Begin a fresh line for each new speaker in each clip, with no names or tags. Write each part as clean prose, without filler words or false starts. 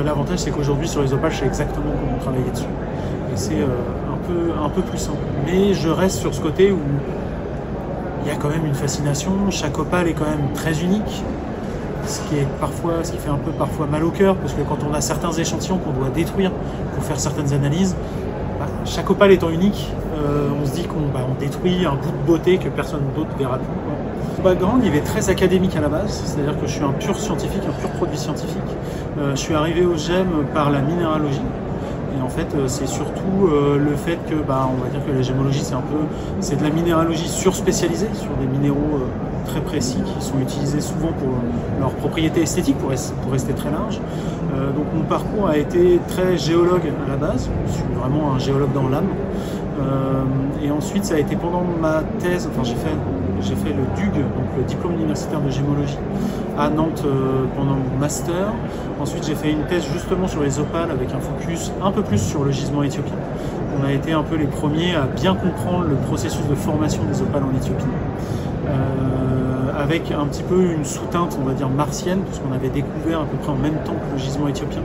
L'avantage, c'est qu'aujourd'hui sur les opales, je sais exactement comment travailler dessus. Et c'est un peu plus simple. Mais je reste sur ce côté où il y a quand même une fascination. Chaque opale est quand même très unique. Ce qui fait un peu parfois mal au cœur, parce que quand on a certains échantillons qu'on doit détruire pour faire certaines analyses, chaque opale étant unique, on se dit qu'on détruit un bout de beauté que personne d'autre verra plus. Mon background, il est très académique à la base, c'est-à-dire que je suis un pur scientifique, un pur produit scientifique. Je suis arrivé au GEM par la minéralogie. Et en fait, c'est surtout le fait que, on va dire que la gémologie, c'est de la minéralogie surspécialisée sur des minéraux très précis qui sont utilisés souvent pour leurs propriétés esthétiques, pour rester très large. Donc mon parcours a été très géologue à la base. Je suis vraiment un géologue dans l'âme. Et ensuite, ça a été pendant ma thèse, j'ai fait le DUG, donc le diplôme universitaire de gémologie, à Nantes pendant mon master. Ensuite, j'ai fait une thèse justement sur les opales avec un focus un peu plus sur le gisement éthiopien. On a été un peu les premiers à bien comprendre le processus de formation des opales en Éthiopie. Avec un petit peu une sous-teinte, on va dire, martienne, parce qu'on avait découvert à peu près en même temps que le gisement éthiopien,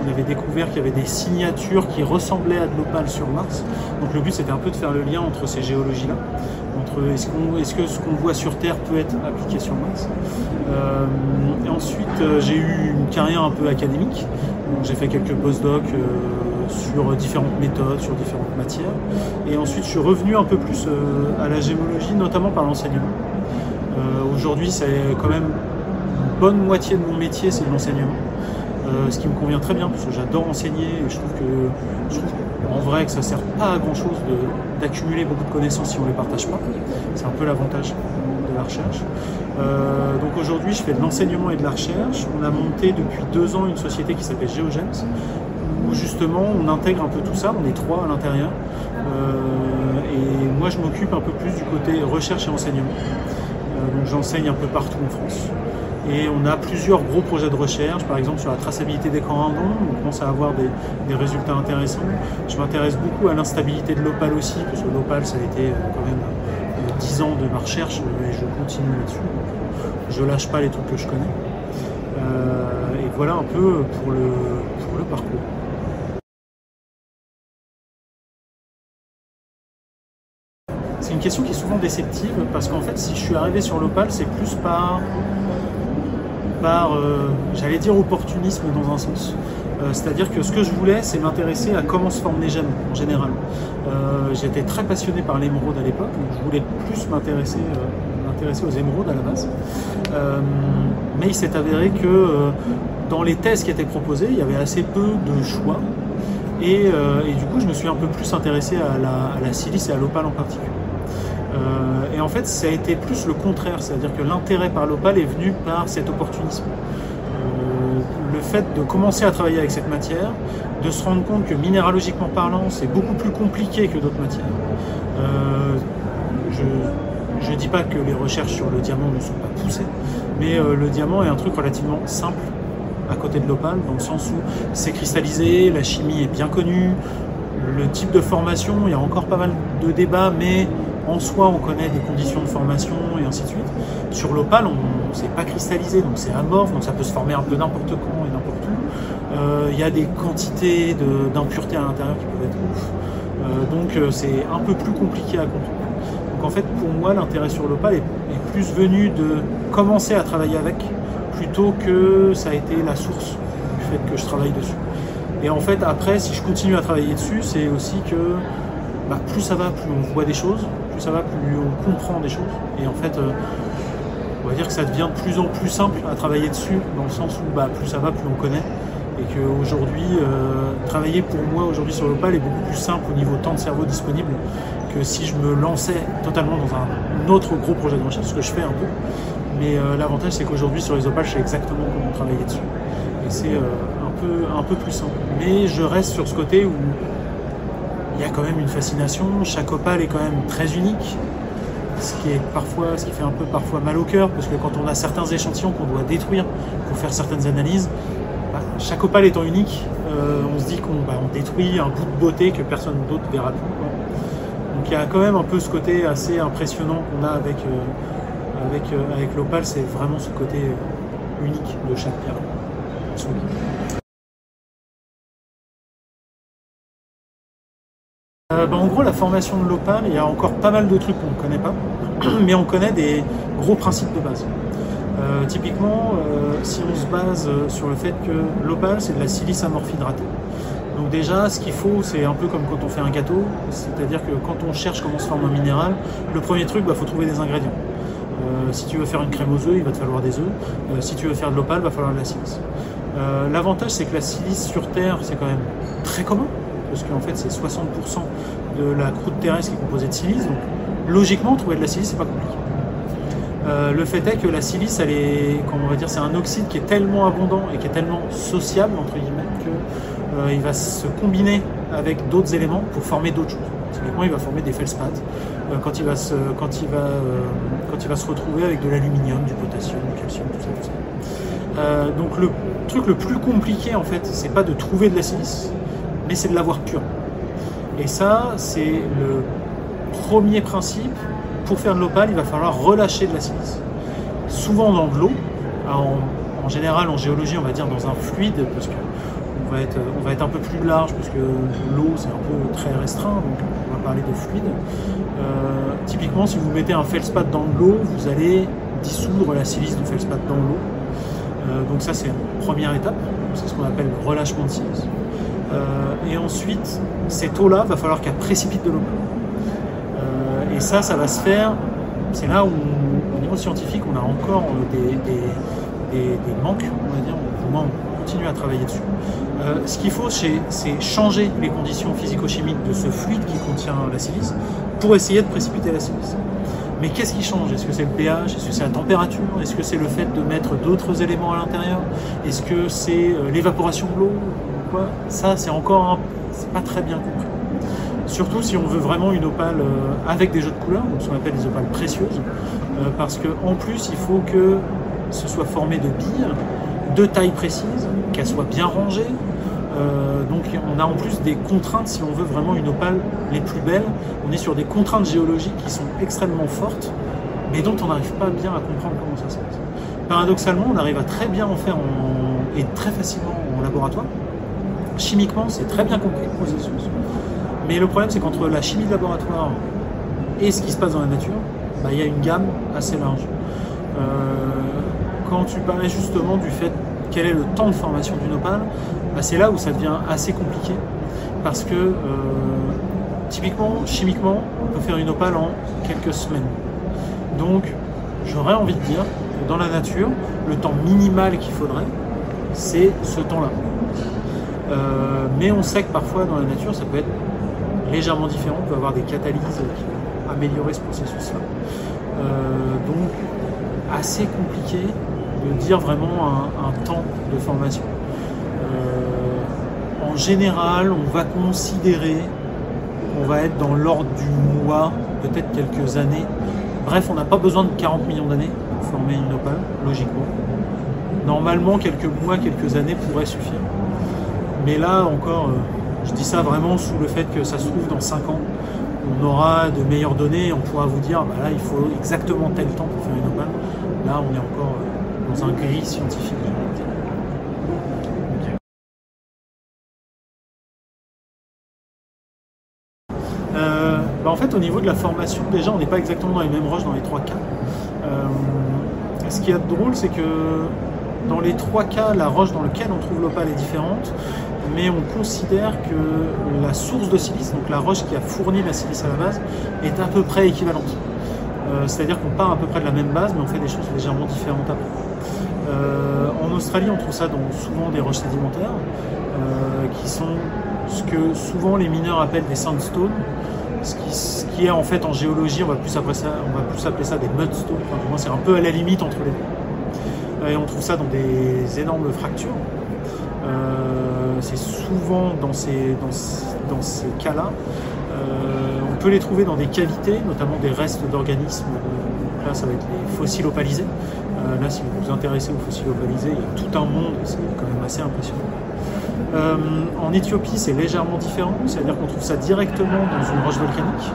on avait découvert qu'il y avait des signatures qui ressemblaient à de l'opale sur Mars. Donc le but, c'était un peu de faire le lien entre ces géologies-là, entre est-ce que ce qu'on voit sur Terre peut être appliqué sur Mars. Et ensuite, j'ai eu une carrière un peu académique. J'ai fait quelques postdocs sur différentes méthodes, sur différentes matières. Et ensuite, je suis revenu un peu plus à la gémologie, notamment par l'enseignement. Aujourd'hui, c'est quand même une bonne moitié de mon métier, c'est de l'enseignement. Ce qui me convient très bien, parce que j'adore enseigner et je trouve en vrai que ça ne sert pas à grand chose d'accumuler beaucoup de connaissances si on ne les partage pas. C'est un peu l'avantage de la recherche. Donc aujourd'hui, je fais de l'enseignement et de la recherche. On a monté depuis 2 ans une société qui s'appelle GeoGems, où justement on intègre un peu tout ça, on est 3 à l'intérieur. Et moi, je m'occupe un peu plus du côté recherche et enseignement. Donc j'enseigne un peu partout en France. Et on a plusieurs gros projets de recherche, par exemple sur la traçabilité des corindons, on commence à avoir des résultats intéressants. Je m'intéresse beaucoup à l'instabilité de l'opale aussi, parce que l'opale, ça a été quand même 10 ans de ma recherche et je continue là-dessus. Je lâche pas les trucs que je connais. Et voilà un peu pour le parcours. C'est une question qui est souvent déceptive, parce qu'en fait, si je suis arrivé sur l'opale, c'est plus par j'allais dire opportunisme dans un sens. C'est-à-dire que ce que je voulais, c'est m'intéresser à comment se forment les gemmes en général. J'étais très passionné par l'émeraude à l'époque, donc je voulais plus m'intéresser aux émeraudes à la base. Mais il s'est avéré que dans les thèses qui étaient proposées, il y avait assez peu de choix. Et du coup, je me suis un peu plus intéressé à la silice et à l'opale en particulier. Et en fait, ça a été plus le contraire, c'est-à-dire que l'intérêt par l'opale est venu par cet opportunisme. Le fait de commencer à travailler avec cette matière, de se rendre compte que minéralogiquement parlant, c'est beaucoup plus compliqué que d'autres matières. Je ne dis pas que les recherches sur le diamant ne sont pas poussées, mais le diamant est un truc relativement simple à côté de l'opale, dans le sens où c'est cristallisé, la chimie est bien connue, le type de formation, il y a encore pas mal de débats, mais en soi, on connaît des conditions de formation et ainsi de suite. Sur l'opale, c'est pas cristallisé, donc c'est amorphe, donc ça peut se former un peu n'importe quand et n'importe où. Il y a des quantités d'impuretés à l'intérieur qui peuvent être ouf. Donc c'est un peu plus compliqué à comprendre. Donc en fait, pour moi, l'intérêt sur l'opale est plus venu de commencer à travailler avec, plutôt que ça a été la source du fait que je travaille dessus. Et en fait, après, si je continue à travailler dessus, c'est aussi que plus ça va, plus on voit des choses, plus ça va, plus on comprend des choses. Et en fait, on va dire que ça devient de plus en plus simple à travailler dessus, dans le sens où plus ça va, plus on connaît. Et qu'aujourd'hui, travailler pour moi aujourd'hui sur l'opale est beaucoup plus simple au niveau temps de cerveau disponible que si je me lançais totalement dans un autre gros projet de recherche, ce que je fais un peu. Mais l'avantage, c'est qu'aujourd'hui, sur les opales, je sais exactement comment travailler dessus. Et c'est un peu plus simple. Mais je reste sur ce côté où il y a quand même une fascination. Chaque opale est quand même très unique. Ce qui fait un peu parfois mal au cœur, parce que quand on a certains échantillons qu'on doit détruire pour faire certaines analyses, chaque opale étant unique, on se dit qu'on détruit un bout de beauté que personne d'autre verra plus. Donc il y a quand même un peu ce côté assez impressionnant qu'on a avec l'opale, c'est vraiment ce côté unique de chaque pierre. En gros, la formation de l'opale, il y a encore pas mal de trucs qu'on ne connaît pas, mais on connaît des gros principes de base. Typiquement, si on se base sur le fait que l'opale, c'est de la silice amorphe hydratée. Donc déjà, ce qu'il faut, c'est un peu comme quand on fait un gâteau, c'est-à-dire que quand on cherche comment se forme un minéral, le premier truc, faut trouver des ingrédients. Si tu veux faire une crème aux œufs, il va te falloir des œufs. Si tu veux faire de l'opale, il va falloir de la silice. L'avantage, c'est que la silice sur Terre, c'est quand même très commun, parce qu'en fait, c'est 60% de la croûte terrestre qui est composée de silice. Donc, logiquement, trouver de la silice, c'est pas compliqué. Le fait est que la silice, elle est, comment on va dire, c'est un oxyde qui est tellement abondant et qui est tellement sociable, entre guillemets, que il va se combiner avec d'autres éléments pour former d'autres choses. Typiquement, il va former des feldspaths quand il va se retrouver avec de l'aluminium, du potassium, du calcium, tout ça. Donc le truc le plus compliqué, en fait, c'est pas de trouver de la silice, mais c'est de l'avoir pure. Et ça, c'est le premier principe. Pour faire de l'opale, il va falloir relâcher de la silice. Souvent dans de l'eau, en général en géologie, on va dire dans un fluide, parce que on va être un peu plus large, parce que l'eau c'est un peu très restreint, donc on va parler de fluide. Typiquement, si vous mettez un feldspath dans de l'eau, vous allez dissoudre la silice du feldspath dans l'eau. Donc ça, c'est une première étape, c'est ce qu'on appelle le relâchement de silice. Et ensuite, cette eau-là, va falloir qu'elle précipite de l'eau. Et ça va se faire, c'est là où, au niveau scientifique, on a encore des manques, on va dire, au moins on continue à travailler dessus. Ce qu'il faut, c'est changer les conditions physico-chimiques de ce fluide qui contient la silice pour essayer de précipiter la silice. Mais qu'est-ce qui change? Est-ce que c'est le pH? Est-ce que c'est la température? Est-ce que c'est le fait de mettre d'autres éléments à l'intérieur? Est-ce que c'est l'évaporation de l'eau? Ça, c'est encore c'est pas très bien compris. Surtout si on veut vraiment une opale avec des jeux de couleurs, donc ce qu'on appelle des opales précieuses, parce qu'en plus, il faut que ce soit formé de billes, de taille précise, qu'elles soient bien rangées. Donc on a en plus des contraintes, si on veut vraiment une opale les plus belles, on est sur des contraintes géologiques qui sont extrêmement fortes, mais dont on n'arrive pas bien à comprendre comment ça se passe. Paradoxalement, on arrive à très bien en faire et très facilement en laboratoire. Chimiquement, c'est très bien compris le processus. Mais le problème, c'est qu'entre la chimie de laboratoire et ce qui se passe dans la nature, il y a une gamme assez large. Quand tu parlais justement du fait quel est le temps de formation d'une opale, c'est là où ça devient assez compliqué. Parce que typiquement, chimiquement, on peut faire une opale en quelques semaines. Donc, j'aurais envie de dire que dans la nature, le temps minimal qu'il faudrait, c'est ce temps-là. Mais on sait que parfois, dans la nature, ça peut être légèrement différent, on peut avoir des catalyses qui vont améliorer ce processus-là. Donc, assez compliqué de dire vraiment un temps de formation. En général, on va considérer qu'on va être dans l'ordre du mois, peut-être quelques années. Bref, on n'a pas besoin de 40 millions d'années pour former une opale, logiquement. Normalement, quelques mois, quelques années pourraient suffire. Mais là, encore, je dis ça vraiment sous le fait que ça se trouve dans 5 ans. On aura de meilleures données et on pourra vous dire, là, il faut exactement tel temps pour faire une opale. Là, on est encore dans un gris scientifique. En fait, au niveau de la formation, déjà, on n'est pas exactement dans les mêmes roches dans les 3 cas. Ce qu'il y a de drôle, c'est que dans les 3 cas, la roche dans laquelle on trouve l'opale est différente, mais on considère que la source de silice, donc la roche qui a fourni la silice à la base, est à peu près équivalente. C'est-à-dire qu'on part à peu près de la même base, mais on fait des choses légèrement différentes après. En Australie, on trouve ça dans souvent des roches sédimentaires, qui sont ce que souvent les mineurs appellent des sandstones, ce qui est en fait en géologie, on va plus appeler ça des mudstones, enfin, du moins c'est un peu à la limite entre les deux. Et on trouve ça dans des énormes fractures. C'est souvent dans ces cas-là. On peut les trouver dans des cavités, notamment des restes d'organismes. Là, ça va être les fossiles opalisés. Là, si vous vous intéressez aux fossiles opalisés, il y a tout un monde, c'est quand même assez impressionnant. En Éthiopie, c'est légèrement différent, c'est-à-dire qu'on trouve ça directement dans une roche volcanique,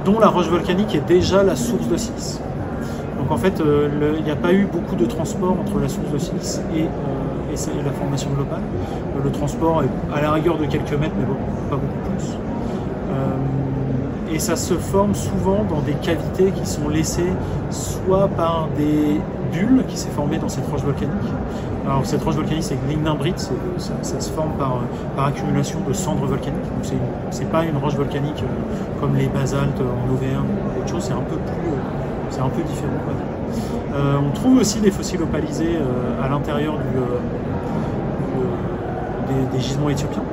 dont la roche volcanique est déjà la source de silice. Donc en fait, il n'y a pas eu beaucoup de transport entre la source de silice et la formation de l'opale. Le transport est à la rigueur de quelques mètres, mais bon, pas beaucoup plus. Et ça se forme souvent dans des cavités qui sont laissées soit par des bulles qui s'est formée dans cette roche volcanique. Alors cette roche volcanique, c'est l'ignimbrite, ça se forme par accumulation de cendres volcaniques. Donc c'est pas une roche volcanique comme les basaltes en Auvergne ou autre chose, c'est un peu différent. On trouve aussi des fossiles opalisés à l'intérieur des gisements éthiopiens.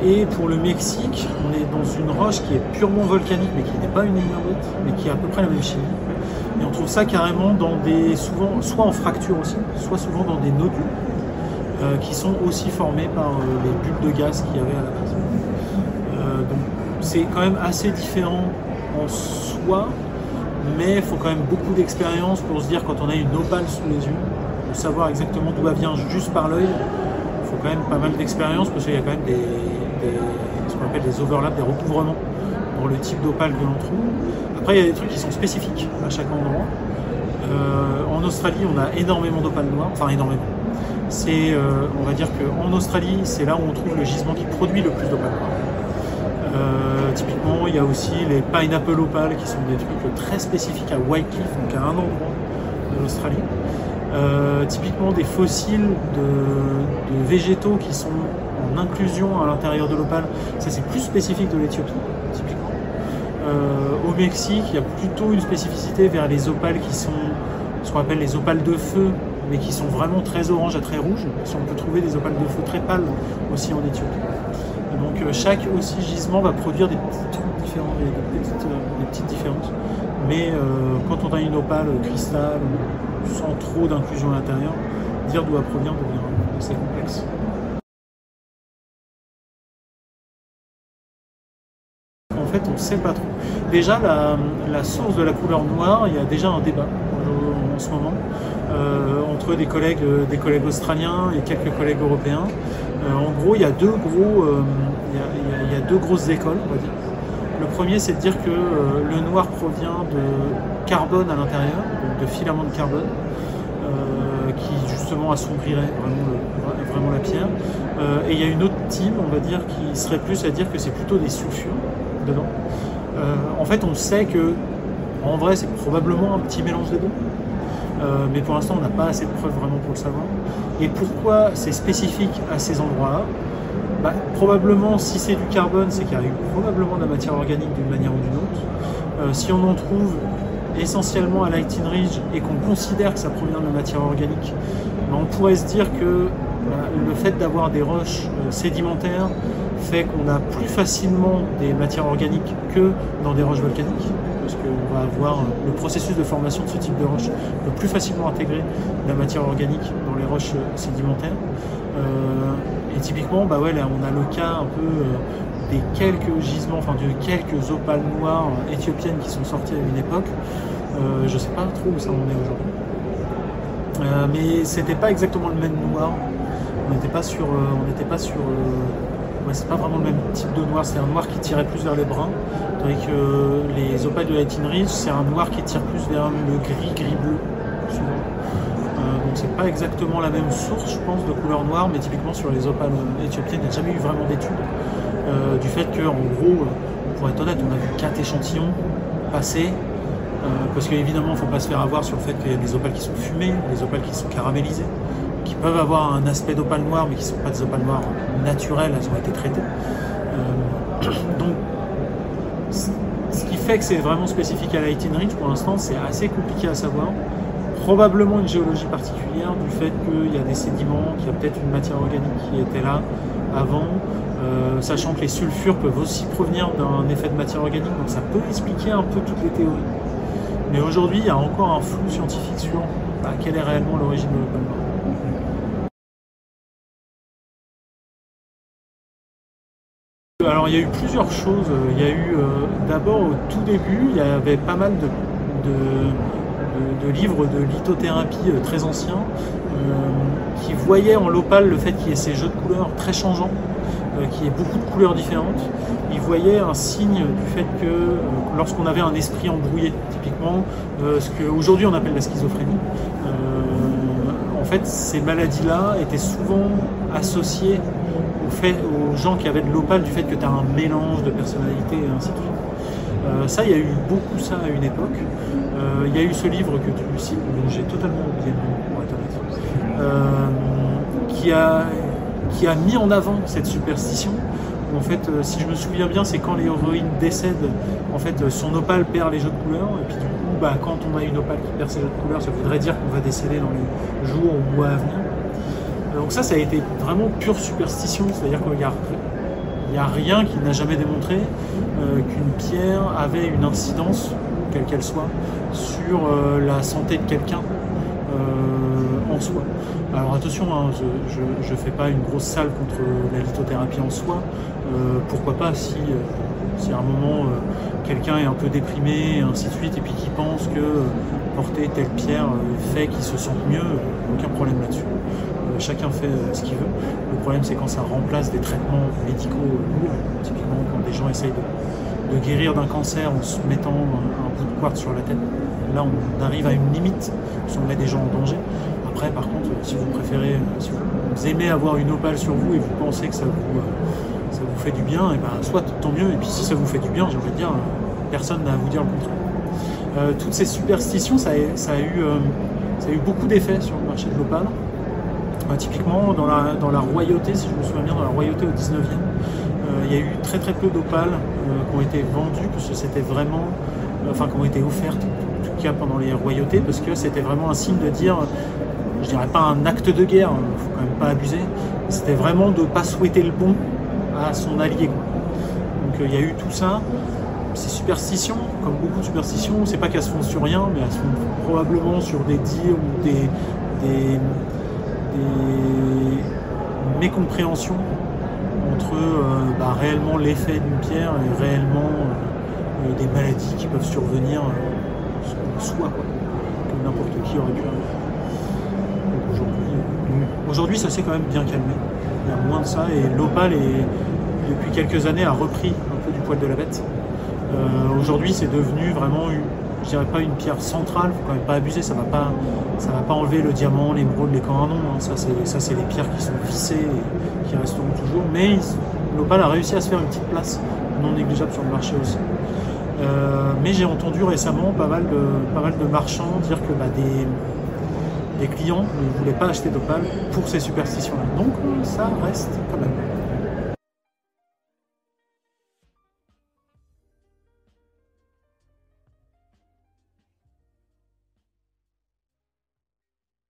Et pour le Mexique, on est dans une roche qui est purement volcanique, mais qui n'est pas une ignimbrite, mais qui a à peu près la même chimie. Et on trouve ça carrément dans souvent, soit en fracture aussi, soit souvent dans des nodules, qui sont aussi formés par les bulles de gaz qu'il y avait à la base. Donc c'est quand même assez différent en soi, mais il faut quand même beaucoup d'expérience pour se dire, quand on a une opale sous les yeux, de savoir exactement d'où elle vient juste par l'œil. Il faut quand même pas mal d'expérience, parce qu'il y a quand même ce qu'on appelle des overlaps, des recouvrements pour le type d'opale que l'on trouve. Après, il y a des trucs qui sont spécifiques à chaque endroit. En Australie, on a énormément d'opales noires, enfin énormément. On va dire qu'en Australie, c'est là où on trouve le gisement qui produit le plus d'opales noires. Typiquement, il y a aussi les pineapple opales, qui sont des trucs très spécifiques à Whitecliff, donc à un endroit de l'Australie. Typiquement des fossiles de végétaux qui sont en inclusion à l'intérieur de l'opale, ça c'est plus spécifique de l'Éthiopie, typiquement. Au Mexique, il y a plutôt une spécificité vers les opales qui sont ce qu'on appelle les opales de feu, mais qui sont vraiment très orange à très rouge. Si on peut trouver des opales de feu très pâles aussi en Éthiopie. Et donc chaque aussi gisement va produire des petits trucs différents, des petites différences. Mais quand on a une opale cristal, sans trop d'inclusion à l'intérieur, dire d'où elle provient devient assez complexe. En fait, on ne sait pas trop. Déjà, la source de la couleur noire, il y a déjà un débat en ce moment entre des collègues australiens et quelques collègues européens. En gros, il y a deux grosses écoles, on va dire. Le premier, c'est de dire que le noir provient de carbone à l'intérieur, donc de filaments de carbone, qui justement assombrirait vraiment la pierre. Et il y a une autre team, on va dire, qui serait plus à dire que c'est plutôt des sulfures dedans. En fait, on sait que, en vrai, c'est probablement un petit mélange des deux. Mais pour l'instant, on n'a pas assez de preuves vraiment pour le savoir. Et pourquoi c'est spécifique à ces endroits-là? Probablement, si c'est du carbone, c'est qu'il y a eu probablement de la matière organique d'une manière ou d'une autre. Si on en trouve essentiellement à Latin Ridge et qu'on considère que ça provient de la matière organique, on pourrait se dire que le fait d'avoir des roches sédimentaires fait qu'on a plus facilement des matières organiques que dans des roches volcaniques, parce qu'on va avoir le processus de formation de ce type de roche peut plus facilement intégrer la matière organique dans les roches sédimentaires. Et typiquement, là, on a le cas un peu des quelques gisements, enfin de quelques opales noires éthiopiennes qui sont sorties à une époque. Je ne sais pas trop où ça en est aujourd'hui. Mais c'était pas exactement le même noir. On n'était pas sur c'est pas vraiment le même type de noir, c'est un noir qui tirait plus vers les bruns, tandis que les opales de Latin Ridge, c'est un noir qui tire plus vers le gris-bleu, souvent. Donc c'est pas exactement la même source, je pense, de couleur noire, mais typiquement sur les opales éthiopiennes, il n'y a jamais eu vraiment d'études du fait que, en gros, pour être honnête, on a vu 4 échantillons passer, parce qu'évidemment, il ne faut pas se faire avoir sur le fait qu'il y a des opales qui sont fumées, des opales qui sont caramélisées, qui peuvent avoir un aspect d'opale noire, mais qui ne sont pas des opales noires naturelles, elles ont été traitées. Donc, ce qui fait que c'est vraiment spécifique à Latin Ridge, pour l'instant, c'est assez compliqué à savoir. Probablement une géologie particulière, du fait qu'il y a des sédiments, qu'il y a peut-être une matière organique qui était là avant, sachant que les sulfures peuvent aussi provenir d'un effet de matière organique, donc ça peut expliquer un peu toutes les théories. Mais aujourd'hui, il y a encore un flou scientifique sur quelle est réellement l'origine de l'opale noire. Alors il y a eu plusieurs choses. Il y a eu d'abord au tout début, il y avait pas mal de livres de lithothérapie très anciens qui voyaient en l'opale le fait qu'il y ait ces jeux de couleurs très changeants, qu'il y ait beaucoup de couleurs différentes. Ils voyaient un signe du fait que lorsqu'on avait un esprit embrouillé, typiquement ce qu'aujourd'hui on appelle la schizophrénie, en fait, ces maladies-là étaient souvent associées aux gens qui avaient de l'opale, du fait que tu as un mélange de personnalités et ainsi de suite. Ça, il y a eu beaucoup ça à une époque. Il y a eu ce livre que tu cites, dont j'ai totalement oublié le nom, pour être honnête, qui a mis en avant cette superstition. En fait, si je me souviens bien, c'est quand l'héroïne décède, en fait, son opale perd les jeux de couleurs, et puis du coup, quand on a une opale qui perd ses jeux de couleurs, ça voudrait dire qu'on va décéder dans les jours ou mois à venir. Donc ça a été vraiment pure superstition, c'est-à-dire qu'il n'y a rien qui n'a jamais démontré qu'une pierre avait une incidence, quelle qu'elle soit, sur la santé de quelqu'un en soi. Alors attention, hein, je ne fais pas une grosse salve contre la lithothérapie en soi. Pourquoi pas si à un moment quelqu'un est un peu déprimé et ainsi de suite, et puis qui pense que porter telle pierre fait qu'il se sente mieux, aucun problème là-dessus. Chacun fait ce qu'il veut. Le problème, c'est quand ça remplace des traitements médicaux lourds. Typiquement, quand des gens essayent de guérir d'un cancer en se mettant un bout de quartz sur la tête. Là, on arrive à une limite si on met des gens en danger. Après, par contre, si vous préférez, si vous aimez avoir une opale sur vous et vous pensez que ça vous fait du bien, et soit tant mieux. Et puis si ça vous fait du bien, j'ai envie de dire, personne n'a à vous dire le contraire. Toutes ces superstitions, ça a eu beaucoup d'effets sur le marché de l'opale. Typiquement, dans la royauté, si je me souviens bien, dans la royauté au 19e, il y a eu très très peu d'opales qui ont été vendues, parce que c'était vraiment, qui ont été offertes, en tout cas pendant les royautés, parce que c'était vraiment un signe de dire, je dirais pas un acte de guerre, il ne faut quand même pas abuser, c'était vraiment de ne pas souhaiter le bon à son allié. Donc il y a eu tout ça. Ces superstitions, comme beaucoup de superstitions, c'est pas qu'elles se font sur rien, mais elles se font probablement sur des dires ou des mécompréhensions entre réellement l'effet d'une pierre et réellement des maladies qui peuvent survenir soi, comme n'importe qui aurait pu avoir. Aujourd'hui, ça s'est quand même bien calmé. Il y a moins de ça, et l'opale, depuis quelques années, a repris un peu du poil de la bête. Aujourd'hui, c'est devenu vraiment je dirais pas une pierre centrale, faut quand même pas abuser, ça va pas enlever le diamant, l'émeraude, les corindons, hein. Ça c'est les pierres qui sont vissées et qui resteront toujours, mais l'opale a réussi à se faire une petite place non négligeable sur le marché aussi. Mais j'ai entendu récemment pas mal de marchands dire que des clients ne voulaient pas acheter d'opale pour ces superstitions-là. Donc ça reste quand même.